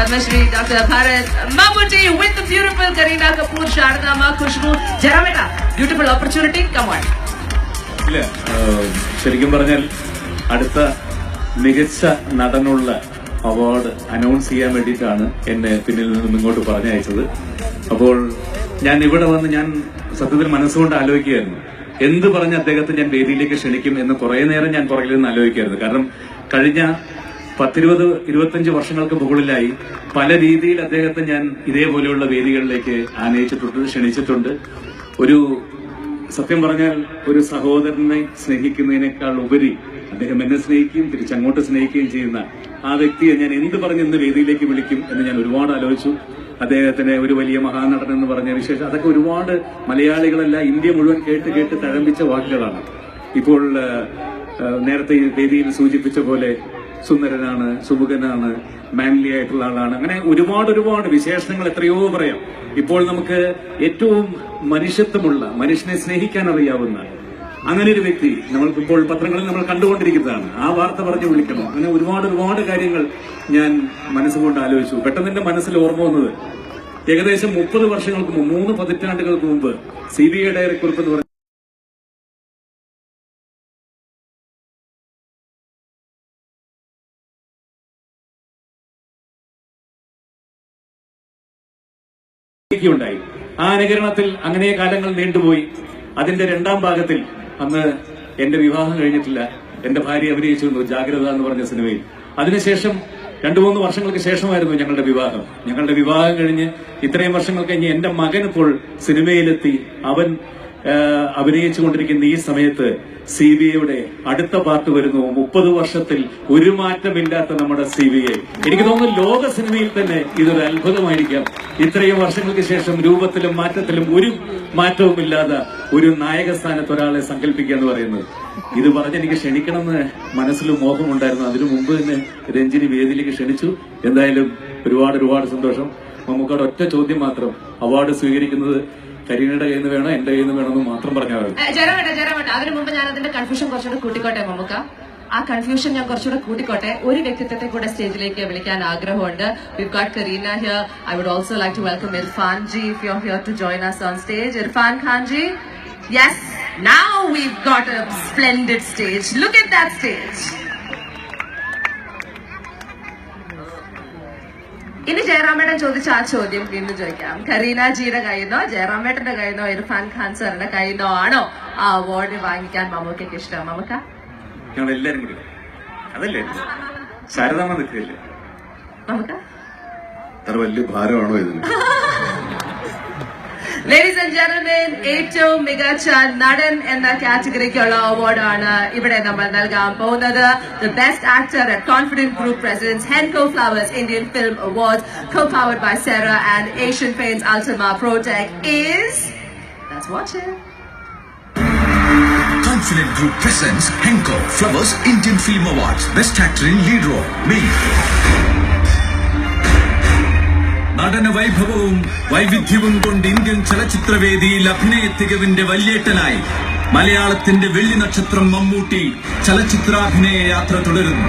Padmashri Dr. Bharat Mammootty with the beautiful Kareena Kapoor, Sharda Ma, Khushbu. Jarameta, beautiful opportunity. Come on. ഇല്ല, ശരിക്കും പറഞ്ഞാൽ അടുത്ത മികച്ച നടനുള്ള അവാർഡ് അനൗൺസ് ചെയ്യാൻ വേണ്ടിയിട്ടാണ് എന്നെ പിന്നിൽ നിന്നും ഇങ്ങോട്ട് പറഞ്ഞയച്ചത്. അപ്പോൾ ഞാൻ ഇവിടെ വന്ന് ഞാൻ സത്യത്തിൽ മനസ്സുകൊണ്ട് ആലോചിക്കുകയായിരുന്നു, എന്ത് പറഞ്ഞ് അദ്ദേഹത്തെ ഞാൻ വേദിയിലേക്ക് ക്ഷണിക്കും എന്ന് കുറെ നേരം ഞാൻ പുറകിൽ നിന്ന് ആലോചിക്കുകയായിരുന്നു. കാരണം കഴിഞ്ഞ 10-20-25 വർഷങ്ങൾക്ക് മുകളിലായി പല രീതിയിൽ അദ്ദേഹത്തെ ഞാൻ ഇതേപോലെയുള്ള വേദികളിലേക്ക് ആനയിച്ചിട്ടുണ്ട്, ക്ഷണിച്ചിട്ടുണ്ട്. ഒരു സത്യം പറഞ്ഞാൽ ഒരു സഹോദരനെ സ്നേഹിക്കുന്നതിനേക്കാൾ ഉപരി അദ്ദേഹം എന്നെ സ്നേഹിക്കുകയും തിരിച്ചങ്ങോട്ട് സ്നേഹിക്കുകയും ചെയ്യുന്ന ആ വ്യക്തിയെ ഞാൻ എന്ത് പറഞ്ഞെന്ന് വേദിയിലേക്ക് വിളിക്കും എന്ന് ഞാൻ ഒരുപാട് ആലോചിച്ചു. അദ്ദേഹത്തിന് ഒരു വലിയ മഹാനടൻ എന്ന് പറഞ്ഞ വിശേഷം അതൊക്കെ ഒരുപാട് മലയാളികളല്ല, ഇന്ത്യ മുഴുവൻ കേട്ട് കേട്ട് തഴമ്പിച്ച വാക്കുകളാണ്. ഇപ്പോൾ നേരത്തെ ഈ വേദിയിൽ സൂചിപ്പിച്ച പോലെ സുന്ദരനാണ്, സുമുഖനാണ്, മാൻലി ആയിട്ടുള്ള ആളാണ്, അങ്ങനെ ഒരുപാട് വിശേഷണങ്ങൾ എത്രയോ പറയാം. ഇപ്പോൾ നമുക്ക് ഏറ്റവും മനുഷ്യത്വമുള്ള, മനുഷ്യനെ സ്നേഹിക്കാൻ അറിയാവുന്ന അങ്ങനെ ഒരു വ്യക്തി നമ്മൾക്കിപ്പോൾ പത്രങ്ങളിൽ നമ്മൾ കണ്ടുകൊണ്ടിരിക്കുന്നതാണ്. ആ വാർത്ത പറഞ്ഞു വിളിക്കണം. അങ്ങനെ ഒരുപാട് കാര്യങ്ങൾ ഞാൻ മനസ്സുകൊണ്ട് ആലോചിച്ചു. പെട്ടെന്ന് എന്റെ മനസ്സിൽ ഓർമ്മ വന്നത് ഏകദേശം 30 വർഷങ്ങൾക്ക് മുമ്പ്, 3 പതിറ്റാണ്ടുകൾക്ക് മുമ്പ് CBI ഡയറി കുറിപ്പ് എന്ന് പറഞ്ഞ ഉണ്ടായി. ആ അനുകരണത്തിൽ അങ്ങനെ കാലങ്ങൾ നീണ്ടുപോയി. അതിന്റെ 2ാം ഭാഗത്തിൽ അന്ന് എന്റെ വിവാഹം കഴിഞ്ഞിട്ടില്ല, എന്റെ ഭാര്യ അഭിനയിച്ചിരുന്നു ജാഗ്രത എന്ന് പറഞ്ഞ സിനിമയിൽ. അതിനുശേഷം 2-3 വർഷങ്ങൾക്ക് ശേഷമായിരുന്നു ഞങ്ങളുടെ വിവാഹം. ഞങ്ങളുടെ വിവാഹം കഴിഞ്ഞ് ഇത്രയും വർഷങ്ങൾ കഴിഞ്ഞ് എന്റെ മകൻ ഇപ്പോൾ സിനിമയിലെത്തി. അവൻ അഭിനയിച്ചുകൊണ്ടിരിക്കുന്ന ഈ സമയത്ത് CBIയുടെ അടുത്ത പാർട്ട് വരുന്നു. 30 വർഷത്തിൽ ഒരു മാറ്റമില്ലാത്ത നമ്മുടെ CBI. എനിക്ക് തോന്നുന്നു ലോക സിനിമയിൽ തന്നെ ഇതൊരു അത്ഭുതമായിരിക്കാം. ഇത്രയും വർഷങ്ങൾക്ക് ശേഷം രൂപത്തിലും മാറ്റത്തിലും ഒരു മാറ്റവുമില്ലാതെ ഒരു നായക സ്ഥാനത്ത് ഒരാളെ സങ്കല്പിക്കുക എന്ന് പറയുന്നത്, ഇത് പറഞ്ഞെനിക്ക് ക്ഷണിക്കണമെന്ന് മനസ്സിൽ മോഹമുണ്ടായിരുന്നു. അതിനു മുമ്പ് തന്നെ രഞ്ജിനി വേദിയിലേക്ക് ക്ഷണിച്ചു. എന്തായാലും ഒരുപാട് സന്തോഷം. നമുക്കവിടെ ഒറ്റ ചോദ്യം മാത്രം, അവാർഡ് സ്വീകരിക്കുന്നത് കരീനയുടെ കയ്യിൽ നിന്ന് വേണോ എന്റെ കയ്യിൽ നിന്ന് വേണമെന്ന് മാത്രം പറഞ്ഞാൽ ജരമേട്ട അതിനു മുമ്പ് ഞാൻ അതിന്റെ കൺഫ്യൂഷൻ കുറച്ചുകൂടെ കൂട്ടിക്കോട്ടെ മമ്മുക്ക. ആ കൺഫ്യൂഷൻ ഞാൻ കുറച്ചുകൂടെ കൂട്ടിക്കോട്ടെ. ഒരു വ്യക്തിത്വത്തെ കൂടെ സ്റ്റേജിലേക്ക് വിളിക്കാൻ ആഗ്രഹമുണ്ട്. We've got Kareena here. I would also like to welcome Irfan ji if you're here to join us on stage. Irfan Khan ji. Yes, now we've got a splendid stage. Look at that stage. ഇനി ജയറാമേട്ടൻ ചോദിച്ച ആ ചോദ്യം വീണ്ടും ചോദിക്കാം. കരീന ജിയുടെ കയ്യിന്നോ ജയറാമേട്ടന്റെ കയ്യിന്നോ ഇർഫാൻ ഖാൻ സാറിന്റെ കയ്യിന്നോ ആണോ ആ അവാർഡ് വാങ്ങിക്കാൻ മമ്മൂക്കയ്ക്ക് ഇഷ്ടം? മമ്മൂക്ക ഞങ്ങൾ എല്ലാരും കൂടി അതല്ലേ ശാരദാമ്മ നിൽക്കില്ലേ, മമ്മൂക്ക അത്ര വലിയ ഭാരമാണോ ഇതിന്? Ladies and gentlemen, ഏറ്റവും മികച്ച നടൻ എന്ന കാറ്റഗറിക്കുള്ള അവാർഡാണ് ഇവിടെ നമ്മൾ നൽകാൻ പോകുന്നത്. The best actor at Confident Group presents Henko Flowers Indian Film Awards, co-powered by Sarah and Asian Paints Ultima Protech is... Let's watch it. Confident Group presents Henko Flowers Indian Film Awards, best actor in lead role, me. നടന വൈഭവവും വൈവിധ്യവും കൊണ്ട് Indian ചലച്ചിത്രവേദിയിൽ അഭിനയ തികവിന്റെ വല്യേട്ടനായി മലയാളത്തിന്റെ വെള്ളി നക്ഷത്രം മമ്മൂട്ടി ചലച്ചിത്രാഭിനയ യാത്ര തുടരുന്നു.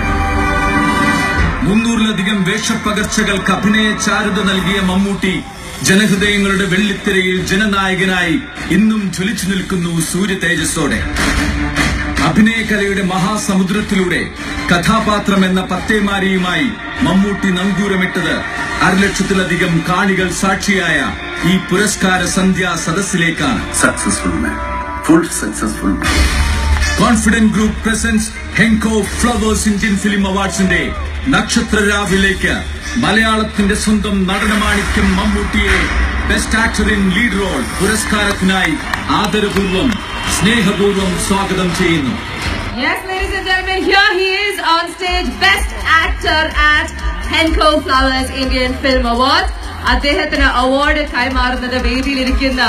300-ലധികം വേഷപ്പകർച്ചകൾക്ക് അഭിനയ ചാരുത നൽകിയ മമ്മൂട്ടി ജനഹൃദയങ്ങളുടെ വെള്ളിത്തിരയിൽ ജനനായകനായി ഇന്നും ജ്വലിച്ചു നിൽക്കുന്നു സൂര്യ തേജസ്സോടെ. അഭിനയകലയുടെ മഹാസമുദ്രത്തിലൂടെ കഥാപാത്രം എന്ന പത്തേമാരിയുമായി മമ്മൂട്ടി നങ്കൂരമിട്ടത് 1,00,000-ലധികം കാണികൾ സാക്ഷിയായ ഈ പുരസ്കാര സന്ധ്യാ സദസ്സിലേക്കാണ്. Successful man, full successful man. Confident group presence ഹെങ്കോ ഫ്ലവേഴ്സ് ഇന്ത്യൻ ഫിലിം അവാർഡ്സിന്റെ നക്ഷത്രരാവിലേക്ക് മലയാളത്തിന്റെ സ്വന്തം നടനമാണിക്യം മമ്മൂട്ടിയെ best actor in lead role പുരസ്കാരത്തിനായി ആദരപൂർവ്വം സ്നേഹപൂർവ്വം സ്വാഗതം ചെയ്യുന്നു. Yes, ladies and gentlemen, here he is on stage, best actor at Henko Flowers Indian Film Awards. അദ്ദേഹത്തിന് അവാർഡ് കൈമാറുന്നത് വേദിയിലിരിക്കുന്ന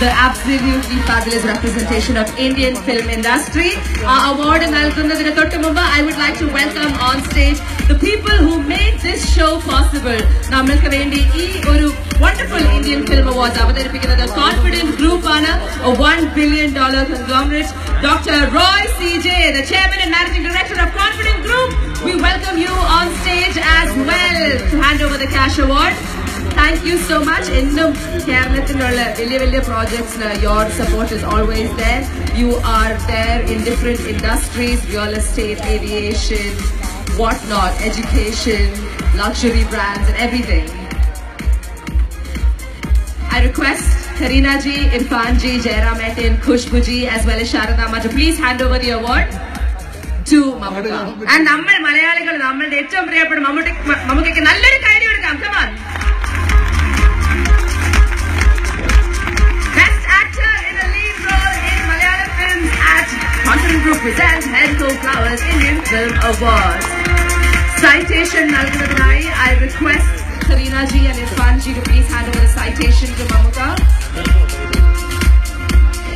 the absolutely fabulous representation of Indian film industry. ആ award നൽകുന്നതിന് തൊട്ട് മുമ്പ് I would like to welcome on stage the people who made this show possible. നമ്മൾക്ക് വേണ്ടി ഈ ഒരു wonderful Indian Film Awards അവതരിപ്പിക്കുന്നത് കോൺഫിഡന്റ് ഗ്രൂപ്പ് ആണ്, a $1 billion conglomerate. Dr. Roy CJ, the chairman and managing director of Confident Group, we welcome you on stage as well to hand over the cash award. Thank you so much. ഇന്നും കേരളത്തിലുള്ള വലിയ വലിയ പ്രോജക്ട്സിന് your support is always there. You are there in different industries, real estate, aviation, whatnot, education, luxury brands and everything. I request Kareena ji, Irfan ji, Jairam Etin, Khushbu ji as well as Sharada Ma to please hand over the award to Mammootka. And നമ്മൾ മലയാളികൾ നമ്മളുടെ ഏറ്റവും പ്രിയപ്പെട്ട മമ്മൂക്കയ്ക്ക് നല്ലൊരു കൈ കൊടുക്കാം. Come on. Best actor in a lead role in Malayalam films at Confident Group presents Henko Flowers Indian Film Awards. Citation നൽകുന്നതിനായി I request Kareena ji and Irfan ji to please hand over the citation to Mammootka.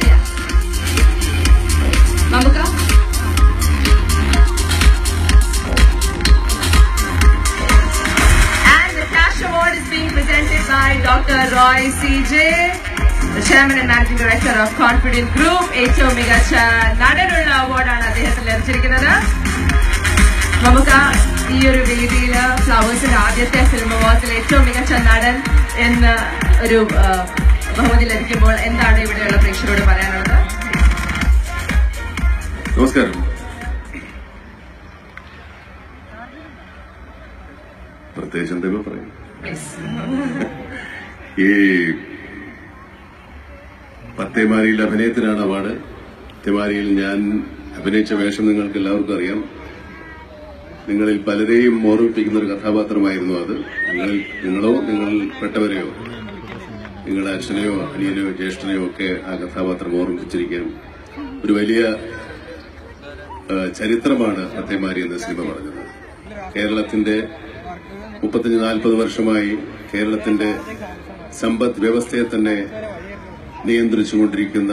Yeah. Mammootka. And the cash award is being presented by Dr. Roy CJ, the chairman and managing director of Confident Group. ഏറ്റവും മികച്ച നടനുള്ള അവാർഡാണ് അദ്ദേഹത്തിന് ലഭിച്ചിരിക്കുന്നത്. നമുക്ക് ഈ ഒരു വേദിയിൽ ഫ്ലവേഴ്സിന്റെ ആദ്യത്തെ ഫിലിം അവാർഡ്സിൽ ഏറ്റവും മികച്ച നടൻ എന്ന ഒരു ബഹുമതി ലഭിക്കുമ്പോൾ എന്താണ് ഇവിടെയുള്ള പ്രേക്ഷകരോട് പറയാനുള്ളത്? നമസ്കാരം. പ്രത്യേകിച്ച് എന്തെങ്കിലും പറയും. ഈ പത്തേമാരിയിൽ അഭിനയത്തിനാണ് അവാർഡ്. പത്തേമാരിയിൽ ഞാൻ അഭിനയിച്ച വേഷം നിങ്ങൾക്ക് എല്ലാവർക്കും അറിയാം. നിങ്ങളിൽ പലരെയും ഓർമ്മിപ്പിക്കുന്ന ഒരു കഥാപാത്രമായിരുന്നു അത്. നിങ്ങളോ നിങ്ങൾ പെട്ടവരെയോ നിങ്ങളുടെ അച്ഛനെയോ അനിയനെയോ ജ്യേഷ്ഠനെയോ ഒക്കെ ആ കഥാപാത്രം ഓർമ്മിപ്പിച്ചിരിക്കാൻ ഒരു വലിയ ചരിത്രമാണ് പത്തേമാരി എന്ന സിനിമ പറഞ്ഞത്. കേരളത്തിന്റെ 35-40 വർഷമായി കേരളത്തിന്റെ സമ്പദ് വ്യവസ്ഥയെ തന്നെ നിയന്ത്രിച്ചുകൊണ്ടിരിക്കുന്ന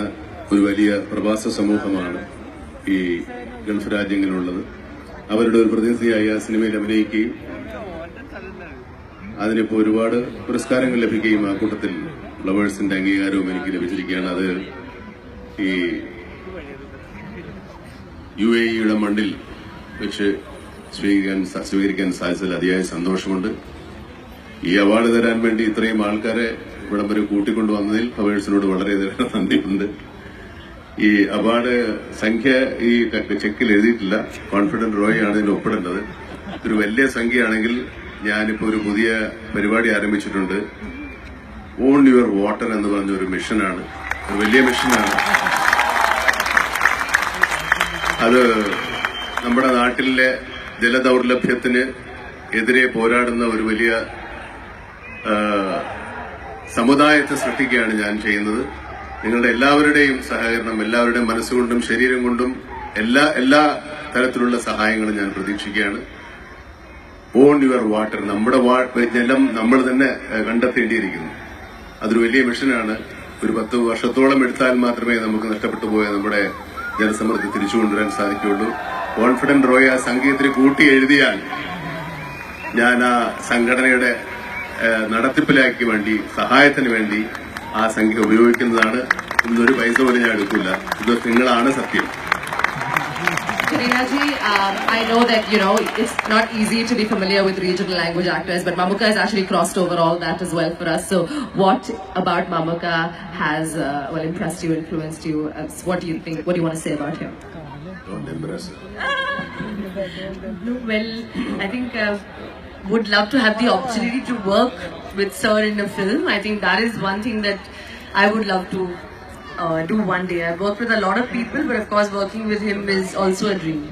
ഒരു വലിയ പ്രവാസ സമൂഹമാണ് ഈ ഗൾഫ് രാജ്യങ്ങളിലുള്ളത്. അവരുടെ ഒരു പ്രതിനിധിയായി ആ സിനിമയിൽ അഭിനയിക്കുകയും അതിനിപ്പോ ഒരുപാട് പുരസ്കാരങ്ങൾ ലഭിക്കുകയും ആ കൂട്ടത്തിൽ ഫ്ലവേഴ്സിന്റെ അംഗീകാരവും എനിക്ക് ലഭിച്ചിരിക്കുകയാണ്. അത് ഈ UAE മണ്ണിൽ വെച്ച് സ്വീകരിക്കാൻ സാധിച്ചതിൽ അതിയായ സന്തോഷമുണ്ട്. ഈ അവാർഡ് തരാൻ വേണ്ടി ഇത്രയും ആൾക്കാരെ ഇവിടം വരെ കൂട്ടിക്കൊണ്ടുവന്നതിൽ ഫ്ലവേഴ്സിനോട് വളരെയധികം നന്ദിയുണ്ട്. ഈ അവാർഡ് സംഖ്യ ഈ ചെക്കിൽ എഴുതിയിട്ടില്ല. കോൺഫിഡന്റ് റോയ് ആണ് ഇതിൽ ഒപ്പിടേണ്ടത്. ഒരു വലിയ സംഖ്യയാണെങ്കിൽ ഞാനിപ്പോ ഒരു പുതിയ പരിപാടി ആരംഭിച്ചിട്ടുണ്ട്. ഓൺ യുവർ വാട്ടർ എന്ന് പറഞ്ഞ ഒരു മിഷനാണ്. ഒരു വലിയ മിഷനാണ് അത്. നമ്മുടെ നാട്ടിലെ ജലദൌർലഭ്യത്തിന് എതിരെ പോരാടുന്ന ഒരു വലിയ സമുദായത്തെ സൃഷ്ടിക്കുകയാണ് ഞാൻ ചെയ്യുന്നത്. നിങ്ങളുടെ എല്ലാവരുടെയും സഹകരണം, എല്ലാവരുടെയും മനസ്സുകൊണ്ടും ശരീരം കൊണ്ടും എല്ലാ തരത്തിലുള്ള സഹായങ്ങളും ഞാൻ പ്രതീക്ഷിക്കുകയാണ്. ഓൺ യുവർ വാട്ടർ, നമ്മുടെ ജലം നമ്മൾ തന്നെ കണ്ടെത്തേണ്ടിയിരിക്കുന്നു. അതൊരു വലിയ മിഷനാണ്. ഒരു 10 വർഷത്തോളം എടുത്താൽ മാത്രമേ നമുക്ക് നഷ്ടപ്പെട്ടു പോയ നമ്മുടെ ജലസമൃദ്ധി തിരിച്ചു കൊണ്ടുവരാൻ സാധിക്കുകയുള്ളൂ. കോൺഫിഡന്റ് റോയ് ആ സംഖ്യത്തിന് കൂട്ടി എഴുതിയാൽ ഞാൻ ആ സംഘടനയുടെ നടത്തിപ്പിലാക്കി വേണ്ടി, സഹായത്തിന് വേണ്ടി ആ സംഖ്യ ഉപയോഗിക്കുന്നതാണ്. ഇന്നൊരു പൈസ പോലും ഞാൻ എടുക്കില്ല. ഇത് നിങ്ങളാണ് സത്യം. Kareena ji, I know that, it's not easy to be familiar with regional language actors, but Mammootka has actually crossed over all that as well for us. So what about Mammootka has, impressed you, influenced you? What do you think? What do you want to say about him? Don't embarrass her. Well, I think would love to have the opportunity to work with Sir in a film. I think that is one thing that I would love to do one day. I've worked with a lot of people, but of course working with him is also a dream.